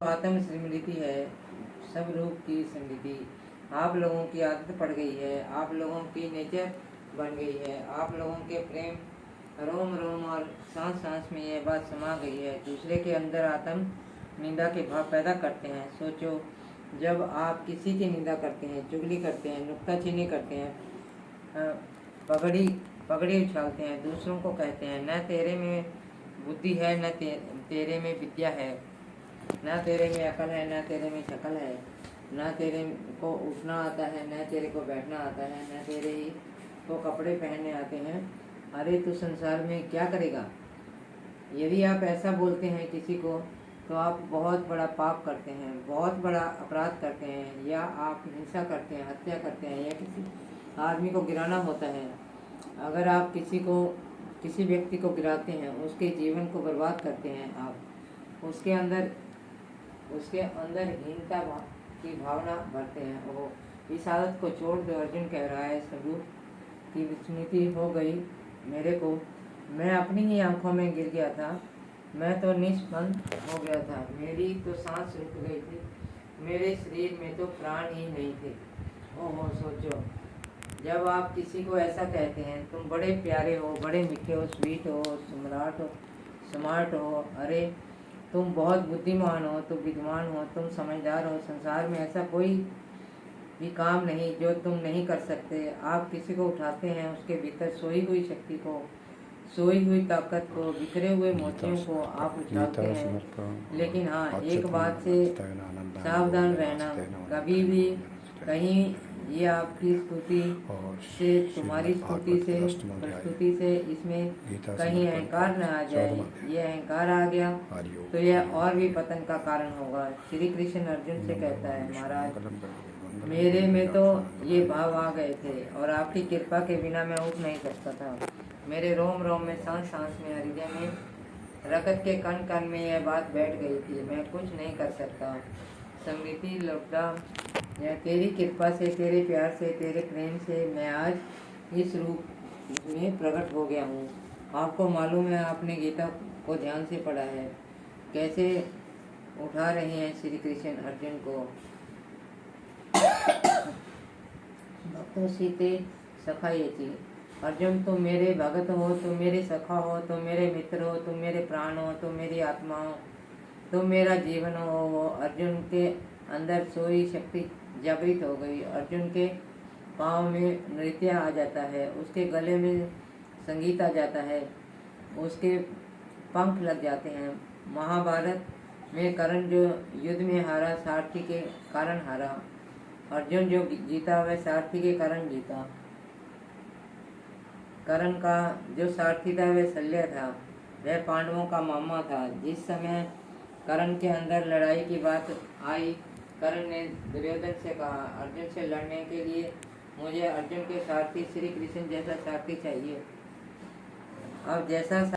आत्म स्मृति है, सब रूप की स्मृति। आप लोगों की आदत पड़ गई है, आप लोगों की नेचर बन गई है, आप लोगों के प्रेम रोम रोम और सांस सांस में यह बात समा गई है। दूसरे के अंदर आत्म निंदा के भाव पैदा करते हैं। सोचो, जब आप किसी की निंदा करते हैं, चुगली करते हैं, नुक्ताचीनी करते हैं, पगड़ी पगड़ी उछालते हैं, दूसरों को कहते हैं न तेरे में बुद्धि है, न तेरे में विद्या है, ना तेरे में अकल है, ना तेरे में शकल है, ना तेरे को उठना आता है, ना तेरे को बैठना आता है, ना तेरे ही को कपड़े पहनने आते हैं। अरे तू संसार में क्या करेगा? यदि आप ऐसा बोलते हैं किसी को तो आप बहुत बड़ा पाप करते हैं, बहुत बड़ा अपराध करते हैं, या आप हिंसा करते हैं, हत्या करते हैं, या किसी आदमी को गिराना होता है। अगर आप किसी व्यक्ति को गिराते हैं, उसके जीवन को बर्बाद करते हैं, आप उसके अंदर हीनता की भावना भरते हैं। वो इस आदत को छोड़ दो। अर्जुन कह रहा है, स्वरूप की विस्मृति हो गई मेरे को। मैं अपनी ही आंखों में गिर गया था, मैं तो निष्पंद हो गया था, मेरी तो सांस रुक गई थी, मेरे शरीर में तो प्राण ही नहीं थे। ओहो, सोचो, जब आप किसी को ऐसा कहते हैं, तुम बड़े प्यारे हो, बड़े मीठे हो, स्वीट हो, सम्राट हो, स्मार्ट हो, अरे तुम बहुत बुद्धिमान हो, तुम विद्वान हो, तुम समझदार हो, संसार में ऐसा कोई भी काम नहीं जो तुम नहीं कर सकते। आप किसी को उठाते हैं, उसके भीतर सोई हुई शक्ति को, सोई हुई ताकत को, बिखरे हुए मोतियों को आप उछालते हैं। लेकिन हाँ, एक बात से सावधान रहना, कभी भी कहीं ये आपकी स्तुति से, तुम्हारी प्रस्तुति से इसमें कहीं अहंकार न आ जाए। ये अहंकार आ गया तो यह और भी पतन का कारण होगा। श्री कृष्ण अर्जुन से कहता है, महाराज मेरे में तो ये भाव आ गए थे और आपकी कृपा के बिना मैं उठ नहीं सकता था। मेरे रोम रोम में, सांस सांस में, हृदय में, रगत के कण कण में यह बात बैठ गई थी, मैं कुछ नहीं कर सकता। स्मृति लौटा, यह तेरी कृपा से, तेरे प्यार से, तेरे प्रेम से मैं आज इस रूप में प्रकट हो गया हूँ। आपको मालूम है, आपने गीता को ध्यान से पढ़ा है, कैसे उठा रहे हैं श्री कृष्ण अर्जुन को। भक्तों सीते सखा ये थी, अर्जुन तुम मेरे भगत हो, तुम मेरे सखा हो, तुम मेरे मित्र हो, तुम मेरे प्राण हो, तुम मेरी आत्मा हो, तुम मेरा जीवन हो। वो अर्जुन के अंदर सोई शक्ति जागृत हो गई। अर्जुन के पाँव में नृत्य आ जाता है, उसके गले में संगीत आ जाता है, उसके पंख लग जाते हैं। महाभारत में कर्ण जो युद्ध में हारा, सारथी के कारण हारा। अर्जुन जो जीता वह सारथी के कारण जीता। कर्ण का जो सारथी था वह शल्य था, वह पांडवों का मामा था। जिस समय कर्ण के अंदर लड़ाई की बात आई, कर्ण ने दुर्योधन से कहा, अर्जुन से लड़ने के लिए मुझे अर्जुन के सारथी श्री कृष्ण जैसा सारथी चाहिए। अब जैसा